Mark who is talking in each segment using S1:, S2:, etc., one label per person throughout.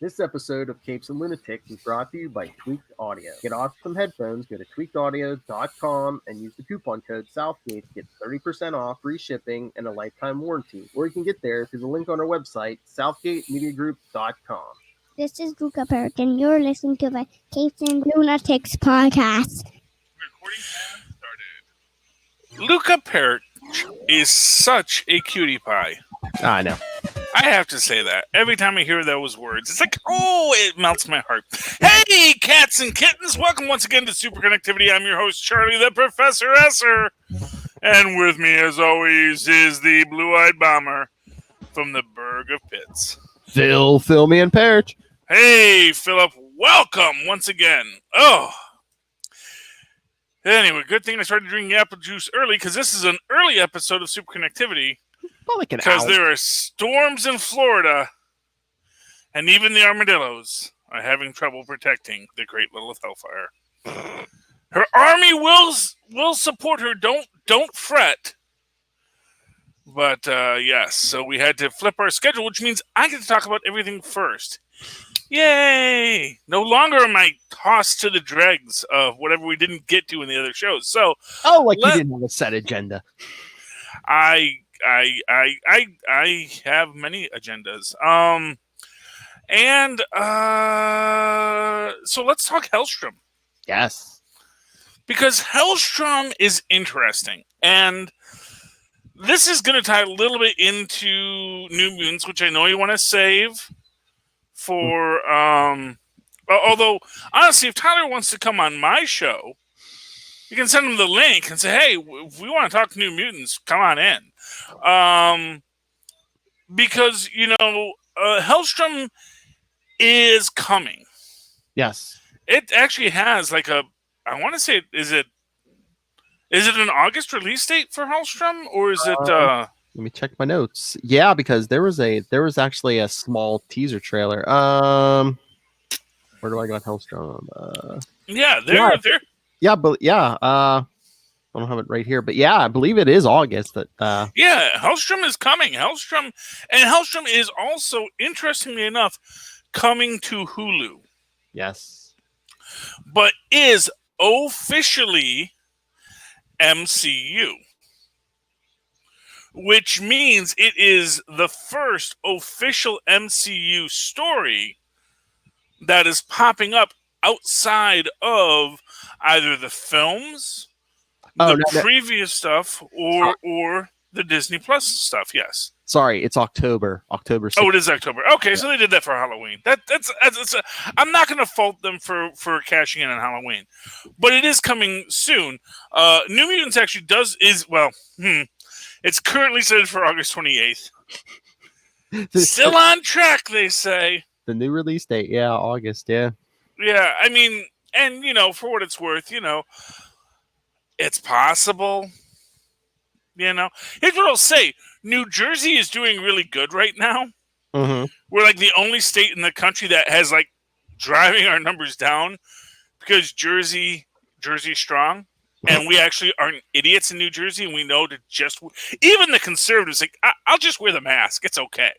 S1: This episode of Capes and Lunatics is brought to you by Tweaked Audio. Get awesome headphones, go to tweakedaudio.com and use the coupon code Southgate to get 30% off, free shipping, and a lifetime warranty. Or you can get there through the link on our website, southgatemediagroup.com.
S2: This is Luca Perich, and you're listening to the Capes and Lunatics podcast.
S3: Recording has started. Luca Perich is such a cutie pie.
S1: I know.
S3: I have to say that. Every time I hear those words, it's like, oh, it melts my heart. Hey, cats and kittens. Welcome once again to Super Connectivity. I'm your host, Charlie the Professor Esser. And with me, as always, is the blue-eyed bomber from the Burg of Pitts.
S1: Phil and Perich.
S3: Hey, Philip. Welcome once again. Oh. Anyway, good thing I started drinking apple juice early, because this is an early episode of Super Connectivity. Because there are storms in Florida, and even the armadillos are having trouble protecting the great Lilith Hellfire. Her army will support her. Don't fret. But yes, so we had to flip our schedule, which means I get to talk about everything first. Yay! No longer am I tossed to the dregs of whatever we didn't get to in the other shows. So,
S4: you didn't have a set agenda.
S3: I have many agendas. So let's talk Helstrom.
S4: Yes.
S3: Because Helstrom is interesting. And this is going to tie a little bit into New Mutants, which I know you want to save for, although, honestly, if Tyler wants to come on my show, you can send him the link and say, hey, if we want to talk to New Mutants, come on in. Because, Helstrom is coming.
S4: Yes.
S3: It actually has I want to say, is it an August release date for Helstrom, or is it?
S4: Let me check my notes. Yeah, because there was actually a small teaser trailer. Where do I got Helstrom? I don't have it right here, but yeah, I believe it is August.
S3: Yeah, Helstrom is coming. Helstrom is also, interestingly enough, coming to Hulu.
S4: Yes,
S3: but is officially MCU, which means it is the first official MCU story that is popping up outside of either the films, previous stuff, or the Disney Plus stuff. Yes.
S4: Sorry, it's October. October 6th.
S3: Oh, it is October. Okay, yeah. So they did that for Halloween. That's I'm not going to fault them for cashing in on Halloween, but it is coming soon. New Mutants actually it's currently set for August 28th. Still on track, they say.
S4: The new release date, yeah, August, yeah.
S3: Yeah, I mean, and for what it's worth, it's possible. Here's what I'll say. New Jersey is doing really good right now.
S4: Mm-hmm.
S3: We're the only state in the country that has driving our numbers down because Jersey's strong. And we actually aren't idiots in New Jersey, and we know to even the conservatives, I'll just wear the mask. It's okay.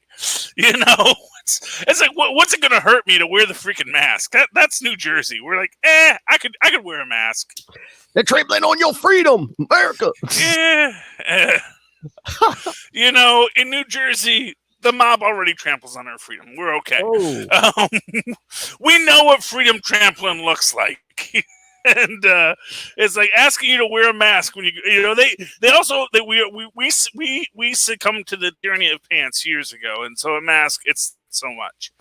S3: It's like, what's it going to hurt me to wear the freaking mask? That's New Jersey. We're like, I could wear a mask.
S4: They're trampling on your freedom, America.
S3: Yeah. In New Jersey, the mob already tramples on our freedom. We're okay.
S4: Oh.
S3: We know what freedom trampling looks like. And it's like asking you to wear a mask when we succumbed to the tyranny of pants years ago, and so a mask, it's so much.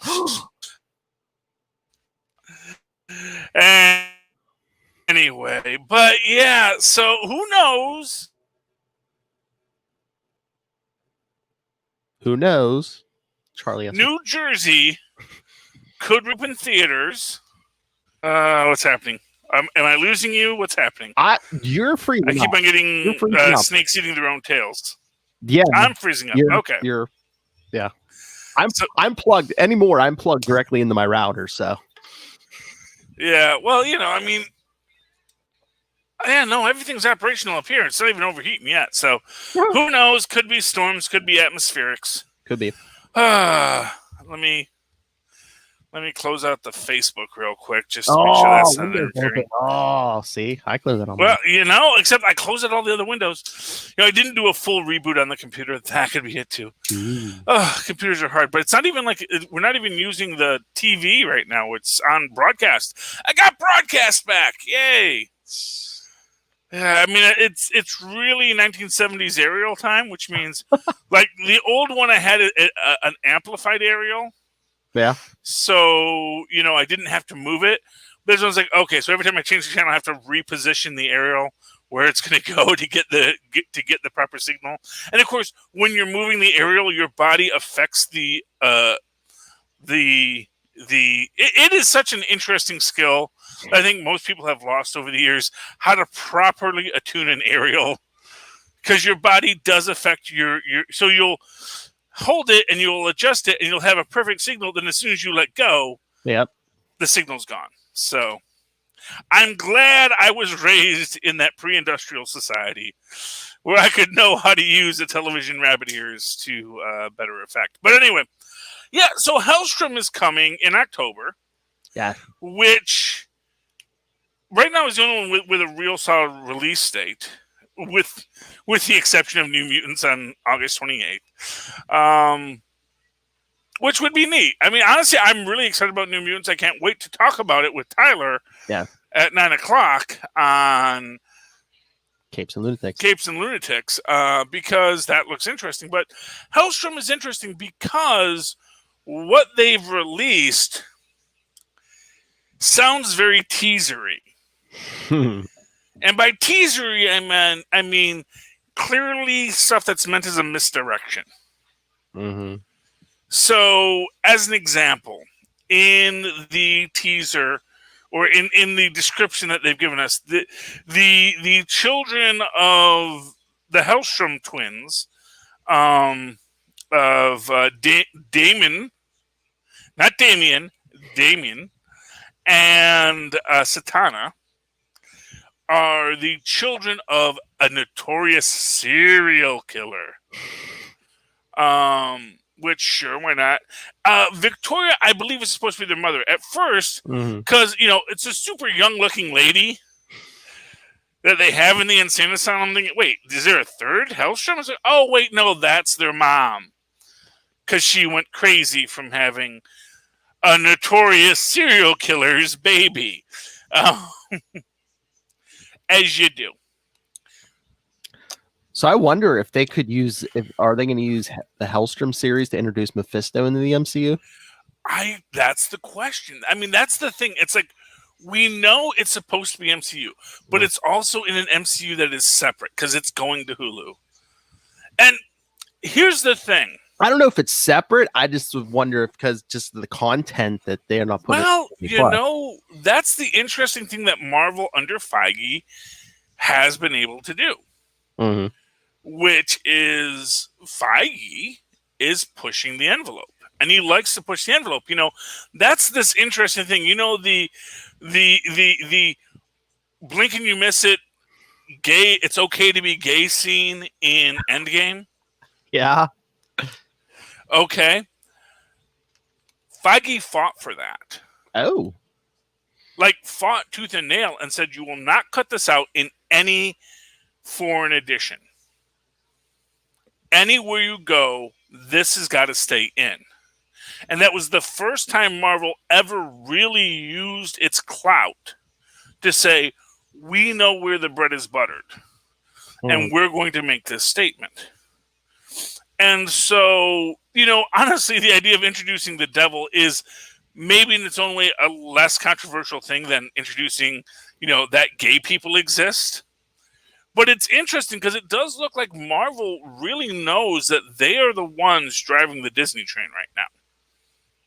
S3: And anyway, but yeah, so who knows?
S4: Who knows? Charlie.
S3: New Jersey could open theaters. What's happening? Am I losing you? What's happening?
S4: You're freezing
S3: I keep
S4: up.
S3: on getting snakes eating their own tails.
S4: Yeah,
S3: I'm freezing up. Okay.
S4: I'm plugged anymore. I'm plugged directly into my router. So.
S3: Yeah. Well, everything's operational up here. It's not even overheating yet. So who knows? Could be storms. Could be atmospherics.
S4: Could be.
S3: Let me Let me close out the Facebook real quick just to make sure that's not
S4: Windows
S3: interfering.
S4: open. Oh, see, I closed it on
S3: Well,
S4: mine.
S3: except I closed out all the other windows. I didn't do a full reboot on the computer. That could be it too. Computers are hard, but it's not even like we're not even using the TV right now. It's on broadcast. I got broadcast back! Yay! Yeah, I mean it's really 1970s aerial time, which means like the old one I had an amplified aerial.
S4: Yeah.
S3: So I didn't have to move it. This one's like, okay, so every time I change the channel, I have to reposition the aerial where it's going to go to get the proper signal. And of course, when you're moving the aerial, your body affects it is such an interesting skill. I think most people have lost over the years how to properly attune an aerial, because your body does affect your so you'll hold it and you'll adjust it and you'll have a perfect signal. Then as soon as you let go,
S4: yep,
S3: the signal's gone. So I'm glad I was raised in that pre-industrial society where I could know how to use the television rabbit ears to better effect. But anyway, yeah, so Helstrom is coming in October.
S4: Yeah. Which
S3: right now is the only one with a real solid release date, with the exception of New Mutants on August 28th. Which would be neat. I mean, honestly, I'm really excited about New Mutants. I can't wait to talk about it with Tyler at 9 o'clock on
S4: Capes and Lunatics.
S3: Because that looks interesting. But Helstrom is interesting because what they've released sounds very teasery. And by teasery, I mean clearly stuff that's meant as a misdirection.
S4: Mm-hmm.
S3: So, as an example, in the teaser or in the description that they've given us, the children of the Helstrom twins, Damon, not Damien, Damien, and Satana, are the children of a notorious serial killer. Which, sure, why not? Victoria, I believe, is supposed to be their mother at first, because it's a super young-looking lady that they have in the insane asylum. I'm thinking, wait, is there a third Helstrom? I was like, oh, wait, no, that's their mom, because she went crazy from having a notorious serial killer's baby, as you do.
S4: So I wonder if they could use, are they going to use the Helstrom series to introduce Mephisto into the MCU?
S3: That's the question. I mean, that's the thing. It's like, we know it's supposed to be MCU, but it's also in an MCU that is separate because it's going to Hulu. And here's the thing.
S4: I don't know if it's separate. I just wonder if, because just the content that they're not putting.
S3: Well, that's the interesting thing that Marvel under Feige has been able to do.
S4: Mm-hmm. Which
S3: is Feige is pushing the envelope, and he likes to push the envelope. That's this interesting thing. The blink and you miss it, gay. It's okay to be gay scene in Endgame.
S4: Yeah.
S3: Okay. Feige fought for that.
S4: Oh.
S3: Like fought tooth and nail and said, you will not cut this out in any foreign edition. Anywhere you go, this has got to stay in. And that was the first time Marvel ever really used its clout to say, we know where the bread is buttered. And we're going to make this statement. And so, honestly, the idea of introducing the devil is maybe in its own way a less controversial thing than introducing, that gay people exist. But it's interesting because it does look like Marvel really knows that they are the ones driving the Disney train right now.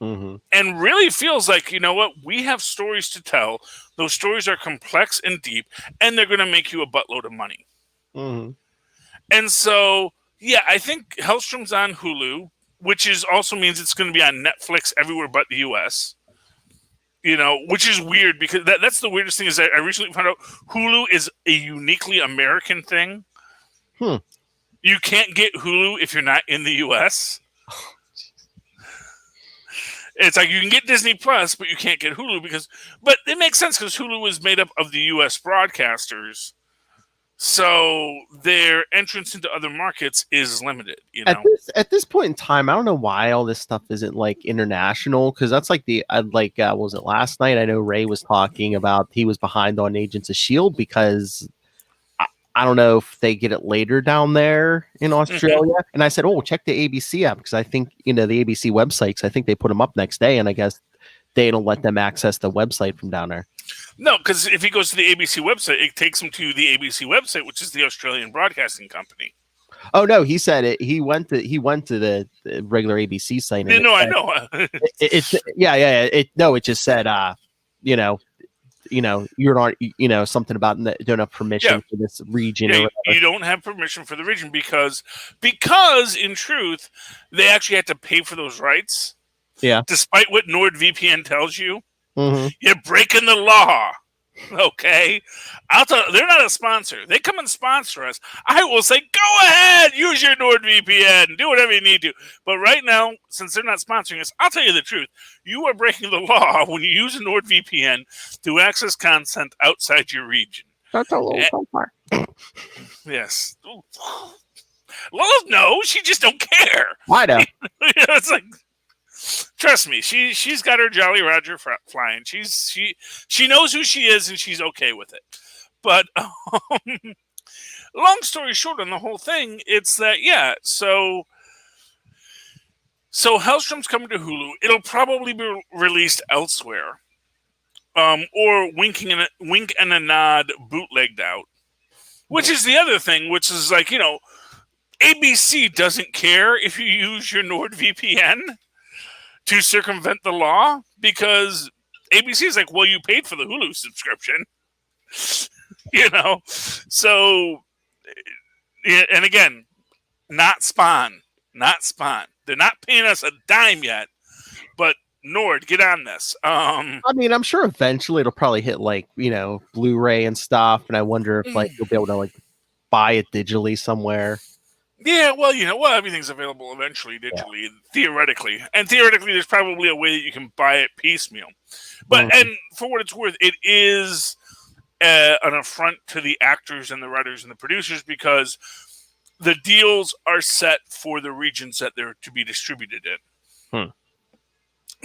S4: Mm-hmm.
S3: And really feels like, we have stories to tell. Those stories are complex and deep, and they're going to make you a buttload of money.
S4: Mm-hmm.
S3: And so, yeah, I think Helstrom's on Hulu, which also means it's going to be on Netflix everywhere but the U.S., which is weird because that's the weirdest thing is that I recently found out Hulu is a uniquely American thing. You can't get Hulu if you're not in the U.S. It's like you can get Disney Plus, but you can't get Hulu but it makes sense because Hulu is made up of the U.S. broadcasters. So their entrance into other markets is limited, you know.
S4: At this point in time, I don't know why all this stuff isn't like international, because that's like what was it last night? I know Ray was talking about he was behind on Agents of S.H.I.E.L.D. because I don't know if they get it later down there in Australia. And I said, oh, check the ABC app, because I think, the ABC websites, I think they put them up next day, and I guess they don't let them access the website from down there.
S3: No, because if he goes to the ABC website, it takes him to the ABC website, which is the Australian Broadcasting Company.
S4: Oh no, he said it. He went to the regular ABC site.
S3: I know.
S4: It just said, you're not, something about don't have permission for this region.
S3: Yeah, you don't have permission for the region because in truth, they actually had to pay for those rights.
S4: Yeah.
S3: Despite what NordVPN tells you,
S4: you're
S3: breaking the law. Okay, I'll tell you, they're not a sponsor. They come and sponsor us. I will say, go ahead, use your NordVPN, do whatever you need to. But right now, since they're not sponsoring us, I'll tell you the truth. You are breaking the law when you use a NordVPN to access content outside your region.
S4: That's a little so far.
S3: Yes. Lola, no, she just don't care.
S4: I know.
S3: It's like, trust me, she's got her Jolly Roger flying. She knows who she is and she's okay with it. But long story short on the whole thing, it's that so Helstrom's coming to Hulu. It'll probably be released elsewhere, or wink and a nod, bootlegged out. Which is the other thing, which is like ABC doesn't care if you use your NordVPN to circumvent the law, because ABC is like, well, you paid for the Hulu subscription, So, and again, not Spawn. They're not paying us a dime yet, but Nord, get on this.
S4: I mean, I'm sure eventually it'll probably hit Blu-ray and stuff, and I wonder if you'll be able to buy it digitally somewhere.
S3: Yeah, well, everything's available eventually digitally, theoretically. And theoretically, there's probably a way that you can buy it piecemeal. But, and for what it's worth, it is an affront to the actors and the writers and the producers, because the deals are set for the regions that they're to be distributed in.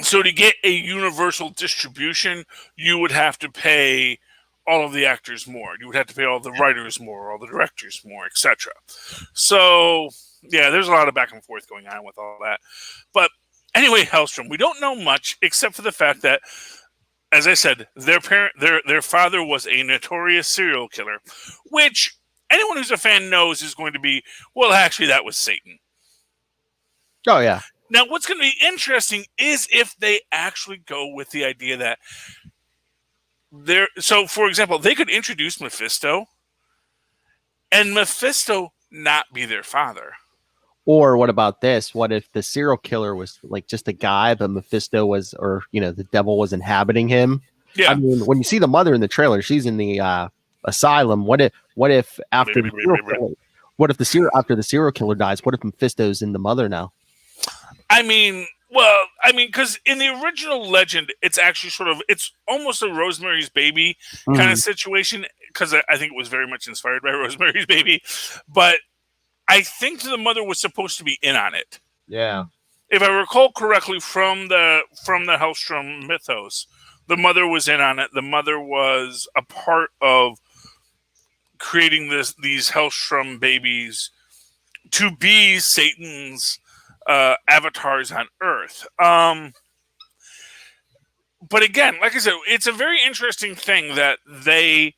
S3: So to get a universal distribution, you would have to pay all of the actors more. You would have to pay all the writers more, all the directors more, etc. So, yeah, there's a lot of back and forth going on with all that. But anyway, Helstrom, we don't know much except for the fact that, as I said, their father was a notorious serial killer, which anyone who's a fan knows is going to be, well, actually, that was Satan.
S4: Oh, yeah.
S3: Now, what's going to be interesting is if they actually go with the idea that so, for example, they could introduce Mephisto, and Mephisto not be their father.
S4: Or what about this? What if the serial killer was just a guy, but Mephisto was, or the devil was inhabiting him?
S3: Yeah.
S4: I mean, when you see the mother in the trailer, she's in the asylum. What if after after the serial killer dies, what if Mephisto's in the mother now?
S3: I mean, because in the original legend, it's actually it's almost a Rosemary's Baby kind of situation, because I think it was very much inspired by Rosemary's Baby. But I think the mother was supposed to be in on it.
S4: Yeah.
S3: If I recall correctly from the Helstrom mythos, the mother was in on it. The mother was a part of creating these Helstrom babies to be Satan's avatars on Earth. But again, like I said, it's a very interesting thing that they,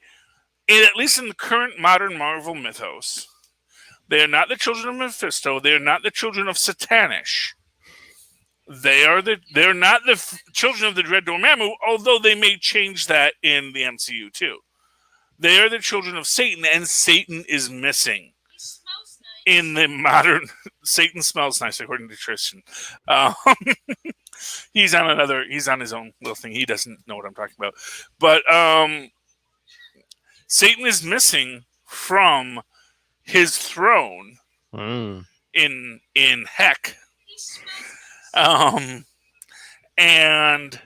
S3: at least in the current modern Marvel mythos, they are not the children of Mephisto. They are not the children of Satanish. They're not the children of the Dread Dormammu, although they may change that in the MCU too. They are the children of Satan, and Satan is missing. In the modern, Satan smells nice, according to Tristan. He's on his own little thing. He doesn't know what I'm talking about. But Satan is missing from his throne in Heck. And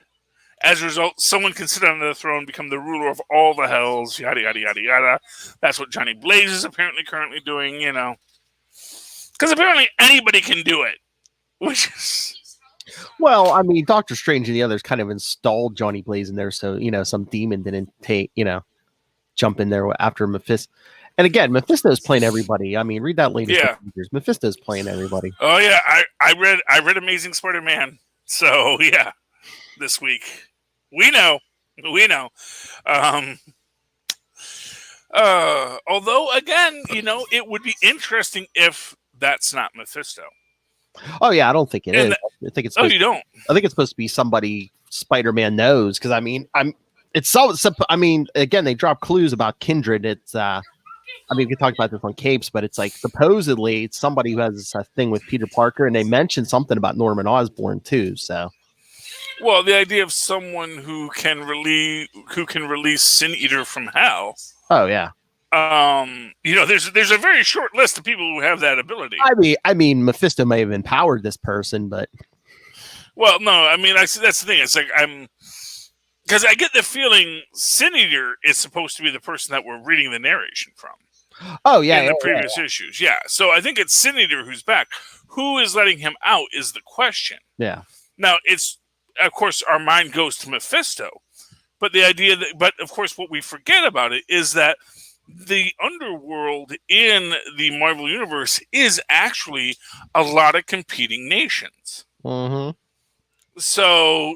S3: as a result, someone can sit on the throne, become the ruler of all the hells, yada, yada, yada, yada. That's what Johnny Blaze is apparently currently doing, Because apparently anybody can do it. Which is...
S4: Well, I mean, Doctor Strange and the others kind of installed Johnny Blaze in there, so, some demon didn't jump in there after Mephisto. And again, Mephisto's playing everybody. I mean, read that latest Avengers. Mephisto's playing everybody.
S3: Oh, yeah. I read Amazing Spider-Man. So, yeah, this week. We know. Although, again, it would be interesting if that's not Mephisto.
S4: Oh yeah, I don't think it is. I think it's.
S3: You don't?
S4: I think it's supposed to be somebody Spider-Man knows, because I mean, It's so. I mean, again, they drop clues about Kindred. It's. I mean, we can talk about this on Capes, but it's like supposedly it's somebody who has a thing with Peter Parker, and they mentioned something about Norman Osborn too. So.
S3: Well, the idea of someone who can release Sin Eater from hell.
S4: Oh yeah.
S3: There's a very short list of people who have that ability.
S4: I mean, Mephisto may have empowered this person, but.
S3: Well, no, I mean, that's the thing. It's like because I get the feeling Sin Eater is supposed to be the person that we're reading the narration from.
S4: Oh yeah,
S3: in the previous issues, yeah. So I think it's Sin Eater who's back. Who is letting him out is the question.
S4: Yeah.
S3: Now it's. Of course, our mind goes to Mephisto, but of course, what we forget about it is that the underworld in the Marvel Universe is actually a lot of competing nations.
S4: Mm-hmm.
S3: So,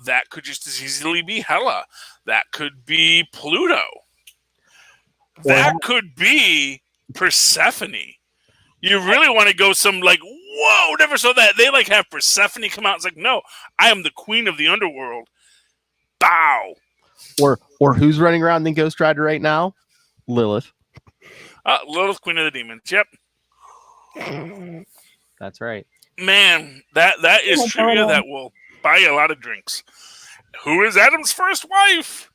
S3: that could just as easily be Hela. That could be Pluto. That could be Persephone. You really want to go some whoa, never saw that. They have Persephone come out. It's like, no, I am the queen of the underworld. Bow.
S4: Or who's running around in Ghost Rider right now? Lilith.
S3: Lilith, queen of the demons. Yep.
S4: That's right.
S3: Man, that is trivia that will buy you a lot of drinks. Who is Adam's first wife?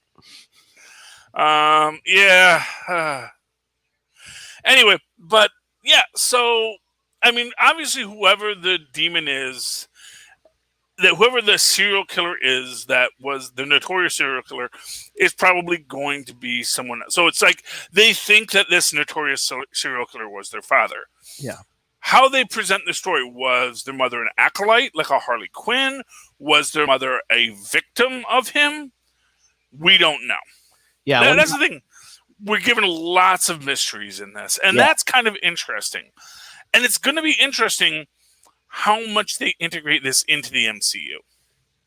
S3: Yeah. Anyway, but yeah, so I mean, obviously, whoever the demon is, whoever the serial killer is that was the notorious serial killer is probably going to be someone else. So it's like they think that this notorious serial killer was their father.
S4: Yeah.
S3: How they present the story, was their mother an acolyte, like a Harley Quinn? Was their mother a victim of him? We don't know.
S4: Yeah,
S3: that's the thing. We're given lots of mysteries in this, and that's kind of interesting. And it's going to be interesting how much they integrate this into the MCU.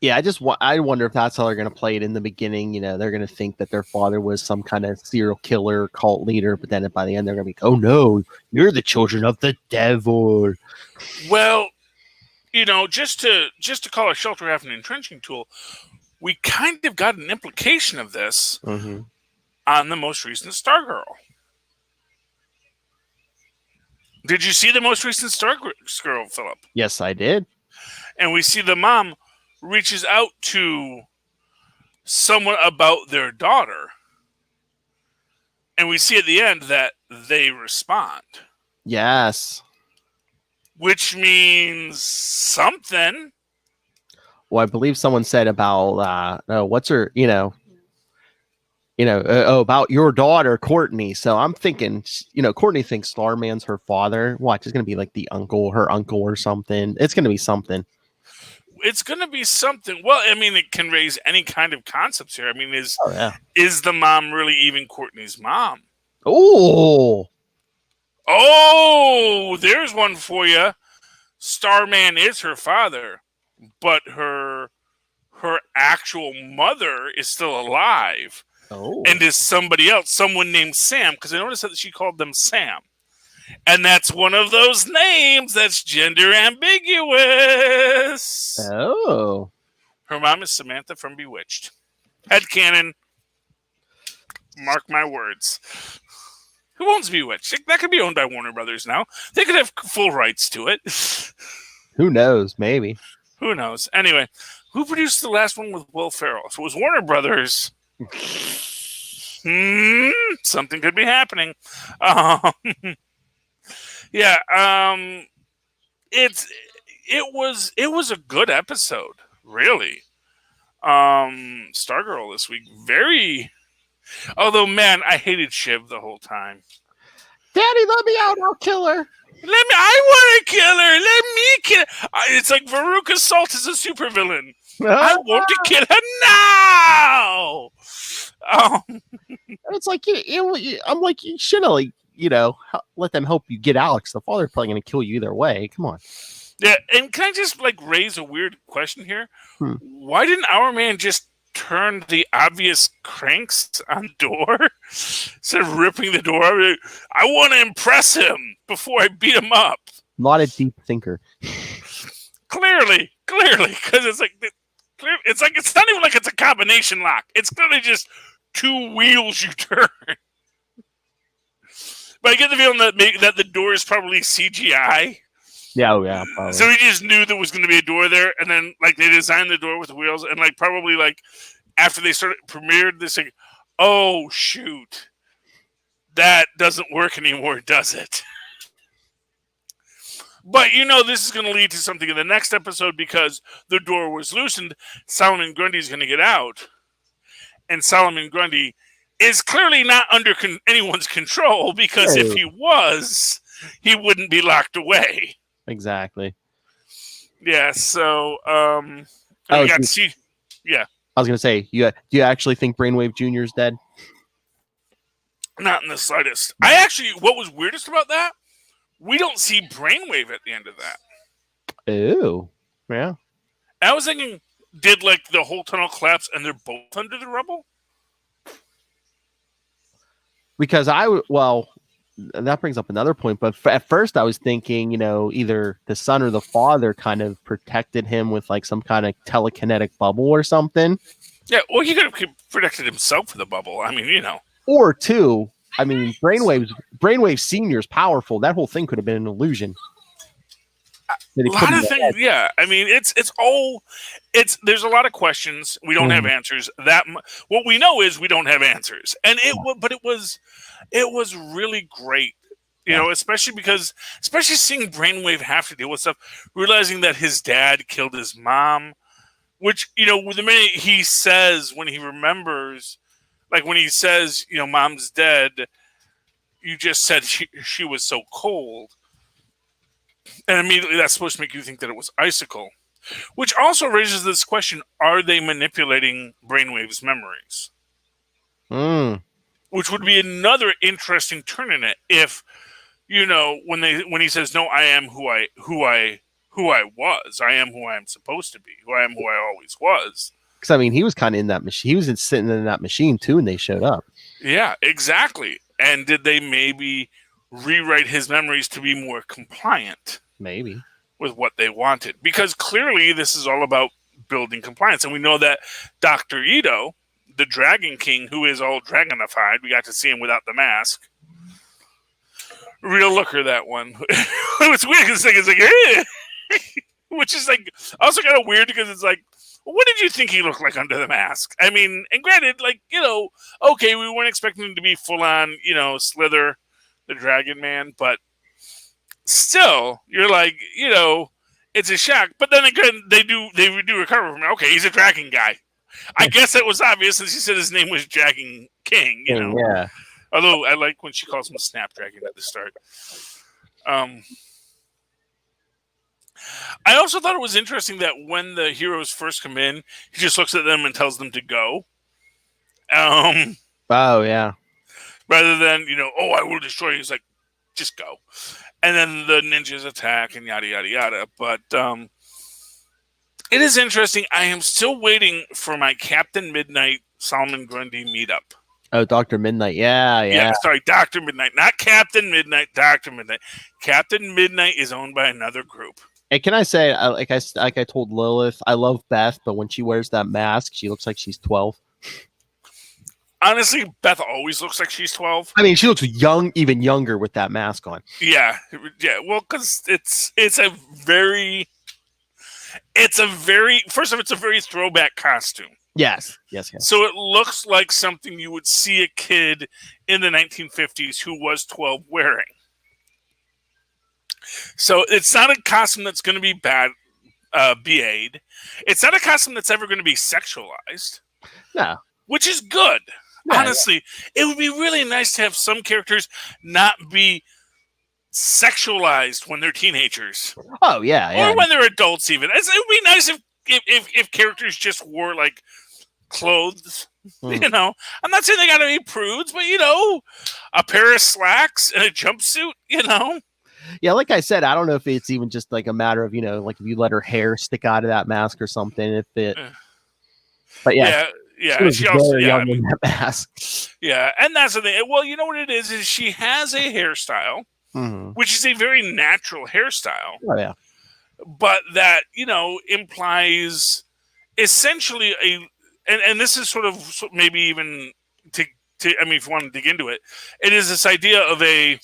S4: Yeah, I wonder if that's how they're going to play it in the beginning. They're going to think that their father was some kind of serial killer, cult leader, but then by the end they're going to be, oh no, you're the children of the devil.
S3: Well, just to call a shelter half an entrenching tool, we kind of got an implication of this on the most recent Stargirl. Did you see the most recent Stargirl, Philip?
S4: Yes, I did.
S3: And we see the mom reaches out to someone about their daughter. And we see at the end that they respond.
S4: Yes.
S3: Which means something.
S4: Well, I believe someone said about, what's her, about your daughter, Courtney. So I'm thinking, Courtney thinks Starman's her father. Watch, it's going to be like her uncle or something. It's going to be something.
S3: It's going to be something. Well, I mean, it can raise any kind of concepts here. I mean, is the mom really even Courtney's mom?
S4: Oh,
S3: there's one for you. Starman is her father, but her actual mother is still alive.
S4: Oh.
S3: And is somebody else, someone named Sam, because I noticed that she called them Sam. And that's one of those names that's gender ambiguous.
S4: Oh.
S3: Her mom is Samantha from Bewitched. Headcanon. Mark my words. Who owns Bewitched? That could be owned by Warner Brothers now. They could have full rights to it.
S4: Who knows? Maybe.
S3: Who knows? Anyway, who produced the last one with Will Ferrell? If it was Warner Brothers... something could be happening. It was a good episode. Really. Stargirl this week. Very. Although, man, I hated Shiv the whole time.
S4: Daddy, let me out. I'll kill her.
S3: I want to kill her. Let me kill her. It's like Veruca Salt is a supervillain. I want to kill her now.
S4: It's like I'm like, you should have, like, let them help you get Alex. The father's probably going to kill you either way. Come on.
S3: Yeah, and can I just raise a weird question here? Why didn't our man just turn the obvious cranks on the door instead of ripping the door? I want to impress him before I beat him up.
S4: Not a deep thinker.
S3: Clearly, because it's not even like it's a combination lock. It's clearly just two wheels you turn. But I get the feeling that the door is probably CGI.
S4: Yeah, probably.
S3: So he just knew there was going to be a door there, and then they designed the door with the wheels, and probably after they premiered this, oh shoot, that doesn't work anymore, does it? But this is going to lead to something in the next episode because the door was loosened. Solomon Grundy is going to get out, and Solomon Grundy is clearly not under anyone's control because if he was, he wouldn't be locked away.
S4: Exactly.
S3: Yeah. So, yeah.
S4: I was gonna say, do you actually think Brainwave Jr. is dead?
S3: Not in the slightest. What was weirdest about that? We don't see Brainwave at the end of that.
S4: Oh, yeah.
S3: I was thinking, did the whole tunnel collapse and they're both under the rubble?
S4: Because that brings up another point. But at first, I was thinking, either the son or the father kind of protected him with some kind of telekinetic bubble or something.
S3: Yeah, well, he could have protected himself with a bubble. I mean,
S4: Or two. I mean, Brainwave Senior is powerful. That whole thing could have been an illusion.
S3: A lot of things, yeah. I mean, there's a lot of questions. We don't have answers. What we know is we don't have answers, and it was really great, especially seeing Brainwave have to deal with stuff, realizing that his dad killed his mom, which the minute he says when he remembers, when he says mom's dead, you just said she was so cold. And immediately that's supposed to make you think that it was Icicle. Which also raises this question, are they manipulating Brainwave's memories? Which would be another interesting turn in it if, when he says, no, I am who I was. I am who I am supposed to be. Who I am who I always was.
S4: Because, I mean, he was kind of in that machine. He was sitting in that machine, too, and they showed up.
S3: Yeah, exactly. And did they maybe rewrite his memories to be more compliant?
S4: Maybe.
S3: With what they wanted. Because clearly this is all about building compliance. And we know that Dr. Ito, the Dragon King, who is all dragonified, we got to see him without the mask. Real looker, that one. It's weird because it's eh. Which is also kind of weird because it's what did you think he looked like under the mask? I mean, and granted, okay, we weren't expecting him to be full on, Slither, the Dragon Man, but still, you're it's a shock. But then again, they do recover from it. Okay, he's a Dragon guy. I guess it was obvious since he said his name was Dragon King,
S4: Yeah.
S3: Although I like when she calls him Snapdragon at the start. I also thought it was interesting that when the heroes first come in, he just looks at them and tells them to go.
S4: Oh, yeah.
S3: Rather than, I will destroy you. He's like, just go. And then the ninjas attack and yada, yada, yada. But it is interesting. I am still waiting for my Captain Midnight Solomon Grundy meetup.
S4: Oh, Dr. Midnight. Yeah.
S3: Sorry, Dr. Midnight. Not Captain Midnight, Dr. Midnight. Captain Midnight is owned by another group.
S4: And can I say, like I told Lilith, I love Beth, but when she wears that mask, she looks like she's 12.
S3: Honestly, Beth always looks like she's 12.
S4: I mean, she looks young, even younger with that mask on.
S3: Yeah. Well, because it's a very throwback costume.
S4: Yes.
S3: So it looks like something you would see a kid in the 1950s who was 12 wearing. So it's not a costume that's going to be bad. BA'd. It's not a costume that's ever going to be sexualized.
S4: No.
S3: Which is good.
S4: Yeah,
S3: Honestly, it would be really nice to have some characters not be sexualized when they're teenagers.
S4: Oh, yeah.
S3: Or when they're adults even. It would be nice if characters just wore, like, clothes. You know, I'm not saying they gotta be prudes, but, you know, a pair of slacks and a jumpsuit, you know?
S4: Yeah, like I said, I don't know if it's even just like a matter of, you know, like if you let her hair stick out of that mask or something, if it... But yeah. She also young in that mask.
S3: Yeah, and that's the thing. Well, you know what it is she has a hairstyle, which is a very natural hairstyle.
S4: Oh, yeah.
S3: But that, you know, implies essentially and this is sort of maybe even to I mean, if you want to dig into it, it is this idea of a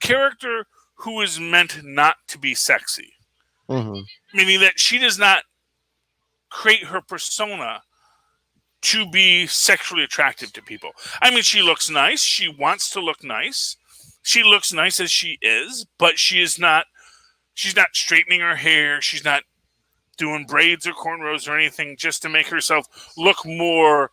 S3: character who is meant not to be sexy. Meaning that she does not create her persona to be sexually attractive to people. I mean, she looks nice. She wants to look nice. She looks nice as she is, but she's not straightening her hair. She's not doing braids or cornrows or anything just to make herself look more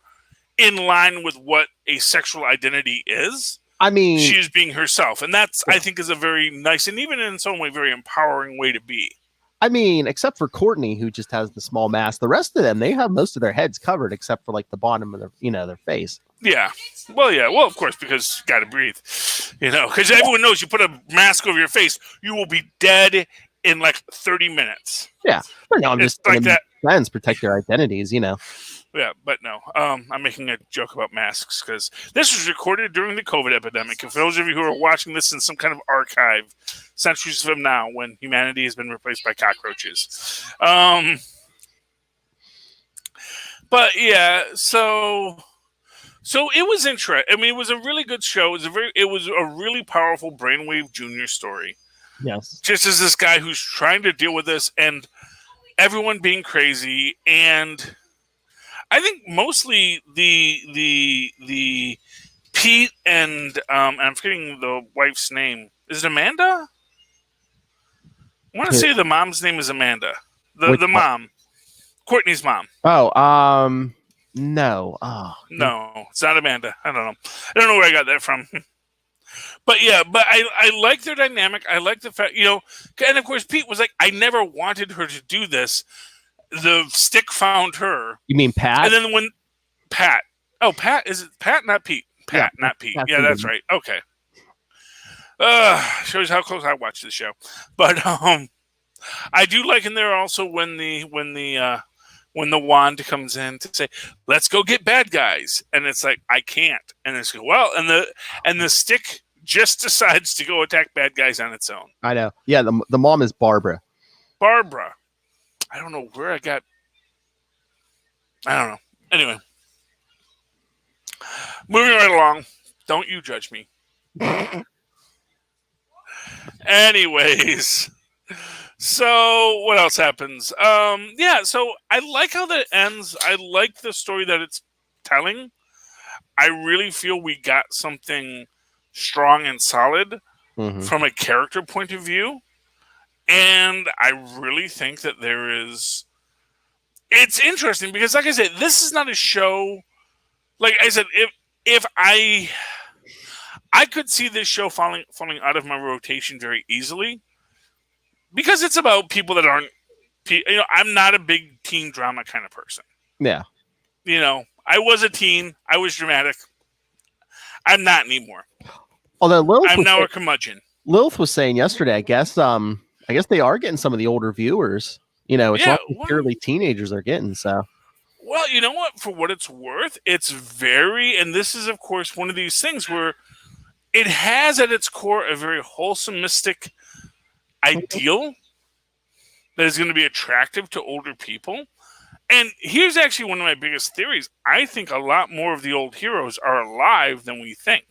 S3: in line with what a sexual identity is.
S4: I mean,
S3: she's being herself. And that's, I think, is a very nice and even in some way very empowering way to be.
S4: I mean, except for Courtney, who just has the small mask. The rest of them, they have most of their heads covered, except for like the bottom of their, you know, their face.
S3: Yeah. Well, yeah. Well, of course, because you got to breathe. You know, because everyone knows you put a mask over your face, you will be dead in like 30 minutes.
S4: Yeah. But no, I'm just
S3: like that.
S4: Friends protect their identities, you know.
S3: Yeah, but no. I'm making a joke about masks because this was recorded during the COVID epidemic. And for those of you who are watching this in some kind of archive, centuries from now, when humanity has been replaced by cockroaches. But yeah, so it was interesting. I mean, it was a really good show. It was a really powerful Brainwave Junior story.
S4: Yes. Just
S3: as this guy who's trying to deal with this and everyone being crazy, and I think mostly the Pete and I'm forgetting the wife's name. Is it Amanda? I want to say the mom's name is Amanda. The mom. Courtney's mom.
S4: Oh, no. Oh.
S3: No, it's not Amanda. I don't know where I got that from. But yeah, I like their dynamic. I like the fact, you know, and of course Pete was like, I never wanted her to do this. The stick found her.
S4: You mean Pat?
S3: And then when Pat. Oh, Pat, is it Pat? Not Pete. Pat, yeah, not Pete. Yeah, that's right. Okay. Shows how close I watch the show. But I do like in there also when the wand comes in to say, let's go get bad guys. And it's like, I can't. And it's well, and the stick just decides to go attack bad guys on its own.
S4: I know. Yeah, the mom is Barbara.
S3: Barbara. I don't know where I don't know. Anyway. Moving right along. Don't you judge me. Anyways. So, what else happens? Yeah, so I like how that ends. I like the story that it's telling. I really feel we got something strong and solid from a character point of view. And I really think that it's interesting because, like I said, this is not a show. Like I said, if I could see this show falling out of my rotation very easily because it's about people that aren't, you know, I'm not a big teen drama kind of person.
S4: Yeah.
S3: You know, I was a teen. I was dramatic. I'm not anymore.
S4: Although
S3: I'm now a curmudgeon.
S4: Lilith was saying yesterday, I guess they are getting some of the older viewers. You know, it's not purely teenagers they're getting. So,
S3: well, you know what? For what it's worth, it's very, and this is, of course, one of these things where it has at its core a very wholesome, mystic ideal that is going to be attractive to older people. And here's actually one of my biggest theories. I think a lot more of the old heroes are alive than we think.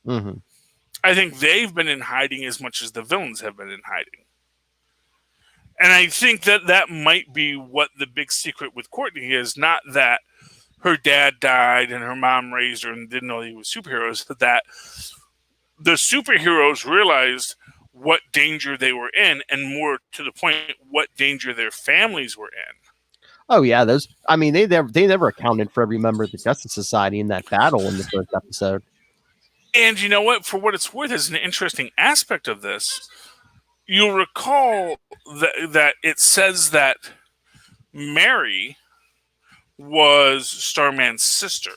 S3: I think they've been in hiding as much as the villains have been in hiding. And I think that might be what the big secret with Courtney is. Not that her dad died and her mom raised her and didn't know he was superheroes, but that the superheroes realized what danger they were in, and more to the point, what danger their families were in.
S4: Oh yeah, those. I mean, they never accounted for every member of the Justice Society in that battle in the first episode.
S3: And you know what? For what it's worth, is an interesting aspect of this. You'll recall that it says that Mary was Starman's sister,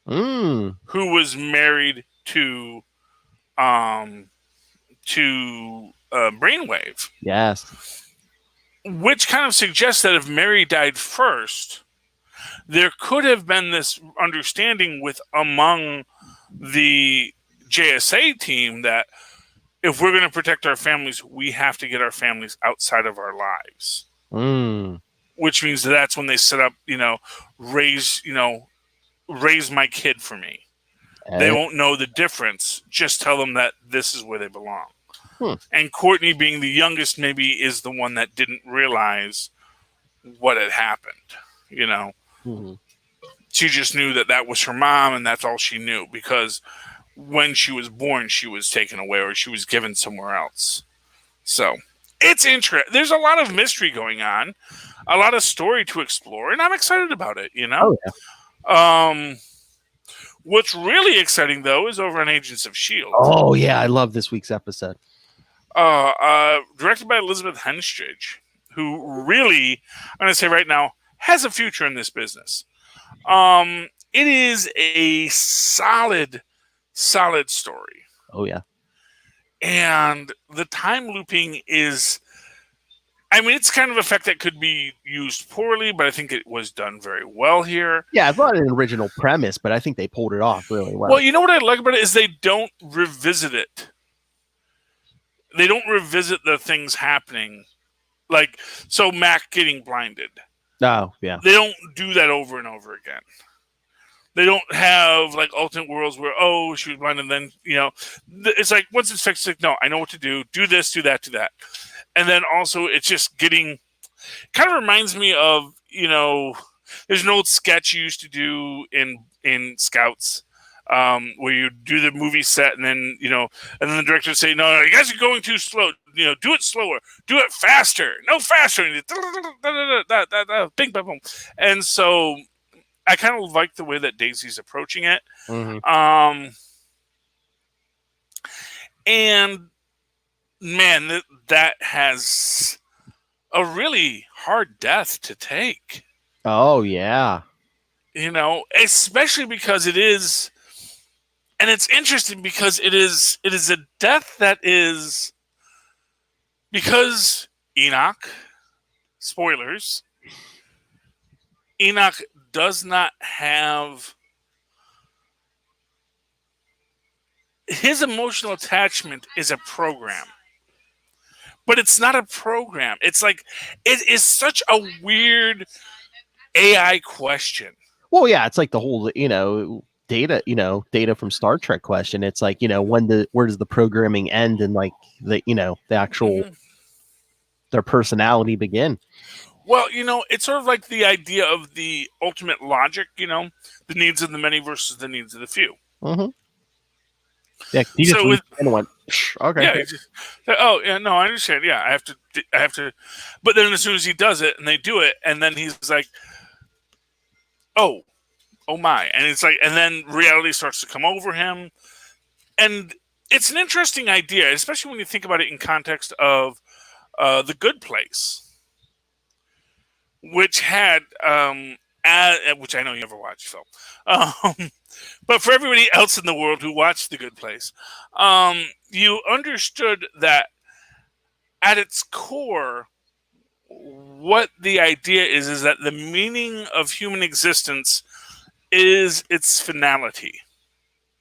S3: who was married to Brainwave.
S4: Yes.
S3: Which kind of suggests that if Mary died first, there could have been this understanding among the JSA team that if we're going to protect our families, we have to get our families outside of our lives. Which means that's when they set up, raise my kid for me. They won't know the difference. Just tell them that this is where they belong. And Courtney, being the youngest, maybe is the one that didn't realize what had happened. She just knew that was her mom, and that's all she knew, because when she was born, she was taken away or she was given somewhere else. So it's interesting. There's a lot of mystery going on, a lot of story to explore, and I'm excited about it.
S4: Oh, yeah.
S3: What's really exciting, though, is over on Agents of S.H.I.E.L.D.
S4: Oh, yeah. I love this week's episode.
S3: Directed by Elizabeth Henstridge, who really, I'm going to say right now, has a future in this business. It is a solid story.
S4: Oh, yeah.
S3: And the time looping is, it's kind of effect that could be used poorly, but I think it was done very well here.
S4: Yeah, it's not an original premise, but I think they pulled it off really well.
S3: Well, you know what I like about it is they don't revisit it. They don't revisit the things happening. Like, so Mac getting blinded.
S4: Oh, yeah.
S3: They don't do that over and over again. They don't have, like, alternate worlds where, she was blind, and then, it's like, once it's fixed, it's like, no, I know what to do. Do this, do that, do that. And then also, it's just kind of reminds me of, there's an old sketch you used to do in Scouts, where you do the movie set, and then, and then the director would say, no, you guys are going too slow. Do it slower. Do it faster. No, faster. Bing, bang, boom. And so I kind of like the way that Daisy's approaching it. And man, that has a really hard death to take.
S4: Oh, yeah.
S3: Especially because it is, and it's interesting because it is a death that is, because Enoch, spoilers, Enoch does not have, his emotional attachment is a program. But it's not a program. It's like, it is such a weird AI question.
S4: Well, yeah, it's like the whole, data from Star Trek question. It's like, where does the programming end and like the actual, their personality begin?
S3: Well, it's sort of like the idea of the ultimate logic, the needs of the many versus the needs of the few.
S4: Yeah, he just went, okay.
S3: Yeah, no, I understand. Yeah, I have to. But then as soon as he does it and they do it, and then he's like, oh my. And it's like, and then reality starts to come over him. And it's an interesting idea, especially when you think about it in context of The Good Place, which had, which I know you never watched, Phil. But for everybody else in the world who watched The Good Place, you understood that at its core, what the idea is that the meaning of human existence is its finality.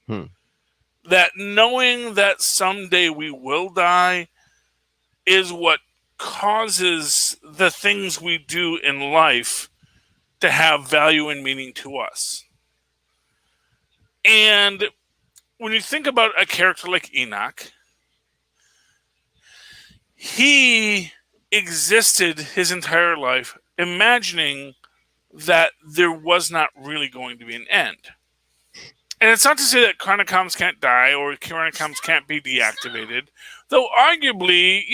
S3: That knowing that someday we will die is what causes the things we do in life to have value and meaning to us. And when you think about a character like Enoch, he existed his entire life imagining that there was not really going to be an end. And it's not to say that Chronicoms can't die or Chronicoms can't be deactivated. Though arguably,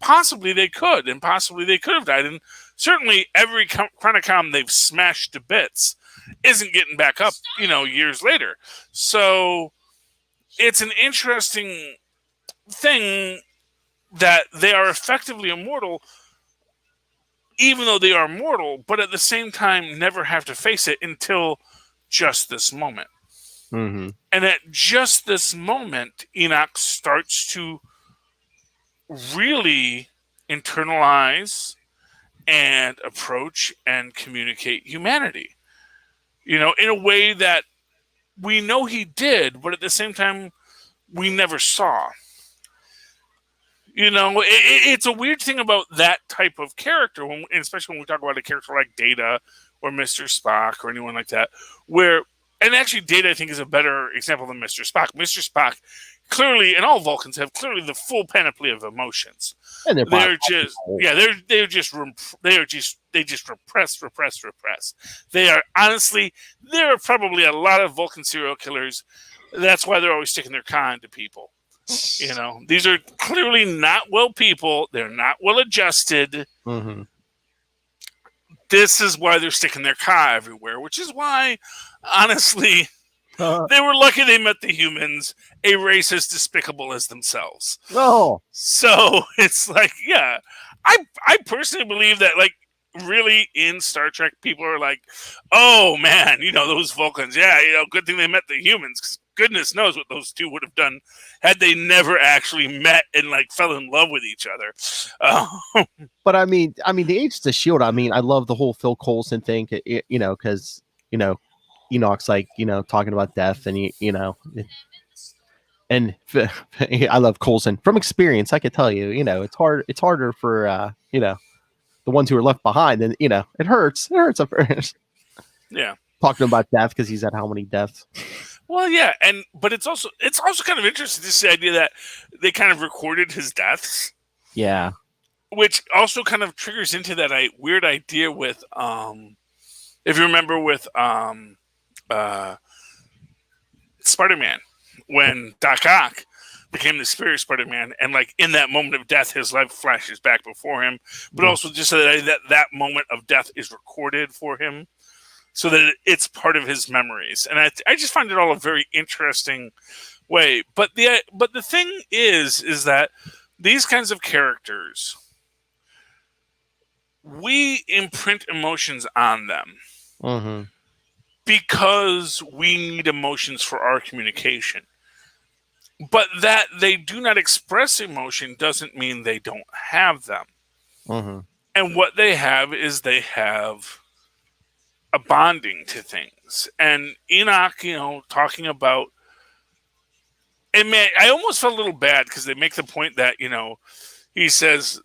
S3: possibly they could, and possibly they could have died. And certainly every Chronicom they've smashed to bits isn't getting back up, years later. So it's an interesting thing that they are effectively immortal, even though they are mortal, but at the same time never have to face it until just this moment.
S4: Mm-hmm.
S3: And at just this moment, Enoch starts to really internalize and approach and communicate humanity, in a way that we know he did, but at the same time, we never saw. It's a weird thing about that type of character, especially when we talk about a character like Data or Mr. Spock or anyone like that, and actually Data, I think, is a better example than Mr. Spock. Mr. Spock clearly, and all Vulcans have clearly the full panoply of emotions.
S4: And
S3: they just repress. They are, honestly, there are probably a lot of Vulcan serial killers. That's why they're always sticking their con to people. These are clearly not well people. They're not well adjusted.
S4: Mm-hmm.
S3: This is why they're sticking their car everywhere, which is why, honestly, they were lucky they met the humans, a race as despicable as themselves.
S4: Oh.
S3: So it's like, yeah, I personally believe that, like, really in Star Trek, people are like, oh man, those Vulcans, yeah, good thing they met the humans, because goodness knows what those two would have done had they never actually met and like fell in love with each other.
S4: But I mean, the Agents of S.H.I.E.L.D., I love the whole Phil Coulson thing, because, Enoch's like, talking about death and, and I love Coulson from experience. I could tell you, it's harder for, the ones who are left behind, and, it hurts at first.
S3: Yeah.
S4: Talking about death because he's had how many deaths?
S3: Well, yeah, but it's also kind of interesting, this idea that they kind of recorded his deaths.
S4: Yeah. Which
S3: also kind of triggers into that weird idea with, if you remember with Spider-Man, when Doc Ock became the spirit Spider-Man, and like in that moment of death, his life flashes back before him, but also just so that moment of death is recorded for him, so that it's part of his memories. And I just find it all a very interesting way. But the thing is that these kinds of characters, we imprint emotions on them.
S4: Mm-hmm.
S3: Because we need emotions for our communication. But that they do not express emotion doesn't mean they don't have them.
S4: Mm-hmm. And
S3: what they have is they have a bonding to things. And Enoch, talking about, and man, I almost felt a little bad because they make the point that, he says,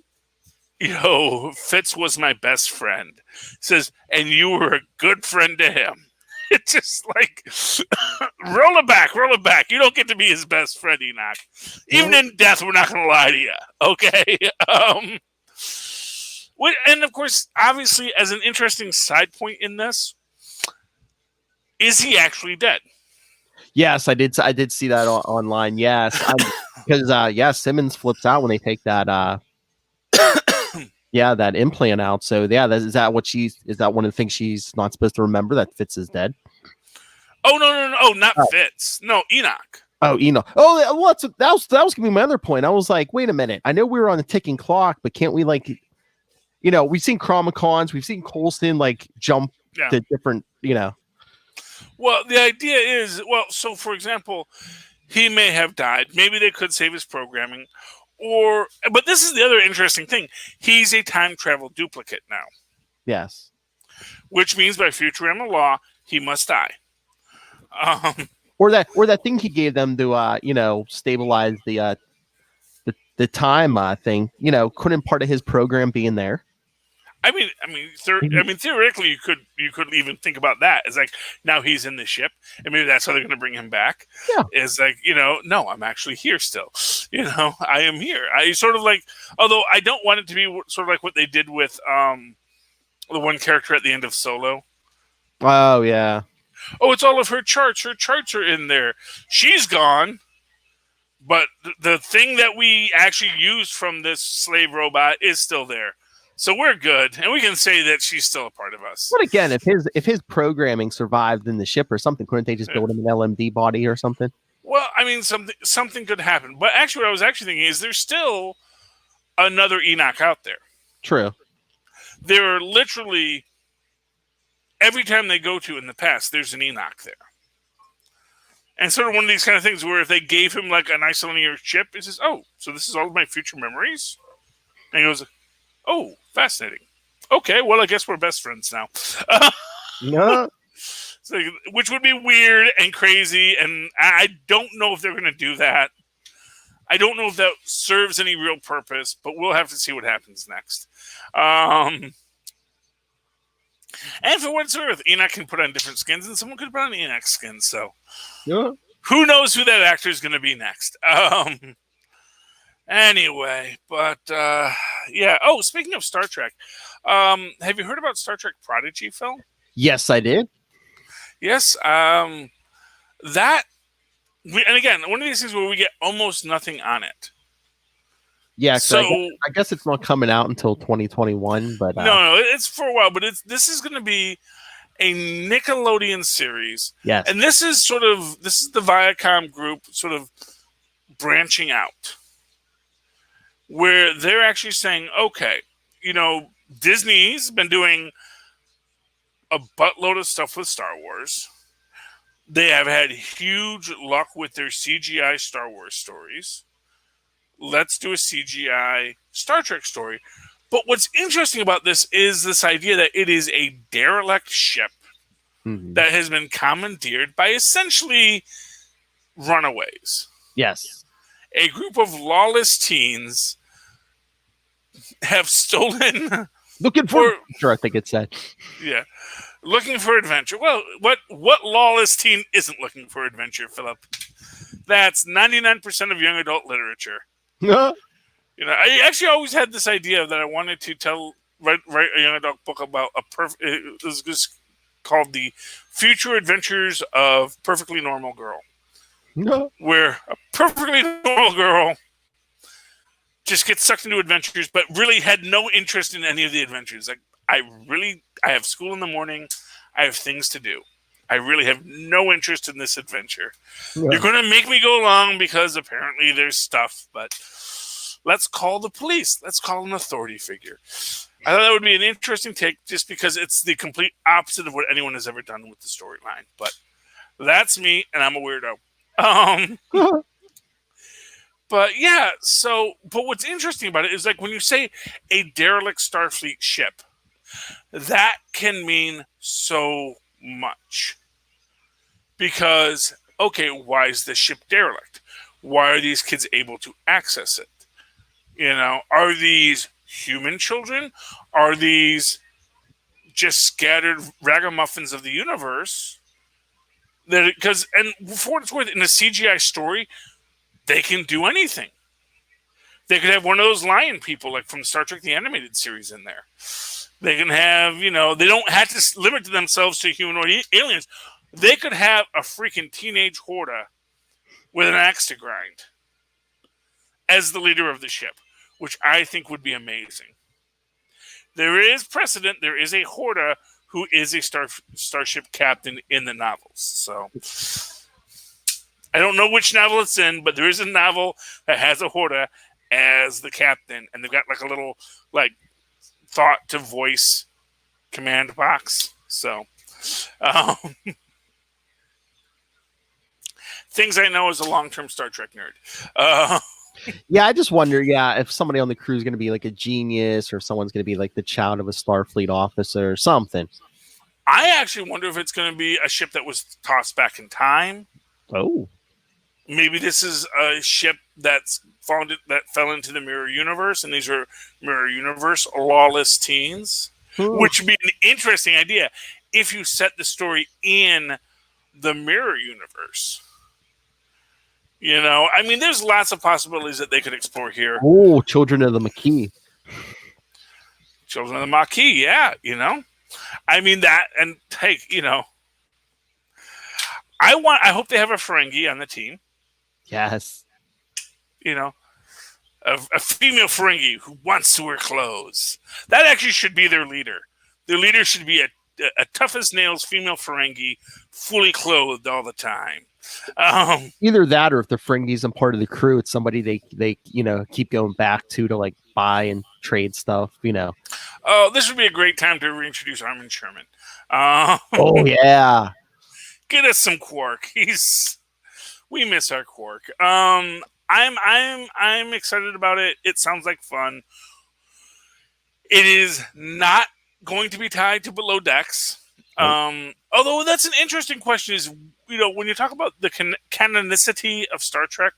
S3: Fitz was my best friend. He says, and you were a good friend to him. It's just like, roll it back. You don't get to be his best friend, Enoch. Even in death, we're not going to lie to you. Okay? And of course, obviously, as an interesting side point in this, is he actually dead?
S4: Yes, I did see that online. Yes, because Simmons flips out when they take that that implant out. So yeah, is that one of the things she's not supposed to remember, that Fitz is dead?
S3: Oh no, not Fitz. No, Enoch.
S4: Oh, Enoch. Oh, that was gonna be my other point. I was like, wait a minute. I know we were on a ticking clock, but can't we, like, we've seen Chromicons, we've seen Coulson like jump to different,
S3: Well, the idea is, so for example, he may have died. Maybe they could save his programming. But this is the other interesting thing. He's a time travel duplicate now.
S4: Yes.
S3: Which means by Futurama law, he must die.
S4: Or that thing he gave them to stabilize the time thing. Couldn't part of his program be in there?
S3: I mean, theoretically, you could even think about that. It's like, now he's in the ship, and maybe that's how they're going to bring him back.
S4: Yeah.
S3: It's like, no, I'm actually here still. I am here. I sort of like, although I don't want it to be sort of like what they did with the one character at the end of Solo.
S4: Oh yeah.
S3: Oh, it's all of her charts. Her charts are in there. She's gone, But the thing that we actually used from this slave robot is still there. So we're good, and we can say that she's still a part of us.
S4: But again, if his programming survived in the ship or something, couldn't they just build him an LMD body or something?
S3: Well, I mean, something could happen. But actually, what I was actually thinking is there's still another Enoch out there.
S4: True.
S3: There are literally, every time they go to in the past, there's an Enoch there. And sort of one of these kind of things where if they gave him like a nice linear chip, it says, "Oh, so this is all of my future memories?" And he goes, "Oh, fascinating. Okay, well, I guess we're best friends now."
S4: No.
S3: So, which would be weird and crazy, and I don't know if they're going to do that. I don't know if that serves any real purpose, but we'll have to see what happens next. And for what it's worth, Enoch can put on different skins, and someone could put on Enoch's skin. So,
S4: Yeah.
S3: who knows who that actor is going to be next? Anyway, but yeah. Oh, speaking of Star Trek, have you heard about Star Trek Prodigy, Phil?
S4: Yes, I did.
S3: Yes. And again, one of these things where we get almost nothing on it.
S4: Yeah,
S3: so
S4: I guess it's not coming out until 2021, but
S3: no, it's for a while. But this is going to be a Nickelodeon series.
S4: Yes,
S3: and this is the Viacom group sort of branching out, where they're actually saying, okay, Disney's been doing a buttload of stuff with Star Wars. They have had huge luck with their CGI Star Wars stories. Let's do a CGI Star Trek story. But what's interesting about this is this idea that it is a derelict ship that has been commandeered by essentially runaways.
S4: Yes.
S3: A group of lawless teens have stolen...
S4: Looking for adventure, I think it said.
S3: Yeah. Looking for adventure. Well, what lawless teen isn't looking for adventure, Philip? That's 99% of young adult literature. I actually always had this idea that I wanted to write a young adult book about it was just called The Future Adventures of Perfectly Normal Girl. Where a perfectly normal girl just gets sucked into adventures, but really had no interest in any of the adventures. Like, I have school in the morning. I have things to do. I really have no interest in this adventure. Yeah. You're going to make me go along because apparently there's stuff, but let's call the police. Let's call an authority figure. I thought that would be an interesting take just because it's the complete opposite of what anyone has ever done with the storyline. But that's me, and I'm a weirdo. But yeah, but what's interesting about it is like when you say a derelict Starfleet ship, that can mean so much. Because, okay, why is this ship derelict? Why are these kids able to access it? Are these human children? Are these just scattered ragamuffins of the universe? And for what it's worth, in a CGI story, they can do anything. They could have one of those lion people, like from Star Trek the Animated Series, in there. They can have, they don't have to limit themselves to humanoid aliens. They could have a freaking teenage Horda with an axe to grind as the leader of the ship, which I think would be amazing. There is precedent. There is a Horda who is a starship captain in the novels. So I don't know which novel it's in, but there is a novel that has a Horda as the captain, and they've got like a little thought to voice command box. So things I know as a long-term Star Trek nerd.
S4: Yeah, I just wonder, if somebody on the crew is going to be like a genius or someone's going to be like the child of a Starfleet officer or something.
S3: I actually wonder if it's going to be a ship that was tossed back in time.
S4: Oh.
S3: Maybe this is a ship that fell into the Mirror Universe, and these are Mirror Universe lawless teens, which would be an interesting idea if you set the story in the Mirror Universe. There's lots of possibilities that they could explore here.
S4: Oh, Children of the Maquis.
S3: Children of the Maquis, yeah, that, and hey, I hope they have a Ferengi on the team.
S4: Yes.
S3: You know, a female Ferengi who wants to wear clothes. That actually should be their leader. Their leader should be a tough as nails female Ferengi, fully clothed all the time.
S4: Either that, or if the Ferengi isn't part of the crew, it's somebody they keep going back to like buy and trade stuff.
S3: Oh, this would be a great time to reintroduce Armin Sherman.
S4: Oh yeah,
S3: get us some Quark. We miss our Quark. I'm excited about it. It sounds like fun. It is not going to be tied to Below Decks. Although that's an interesting question. Is when you talk about the canonicity of Star Trek,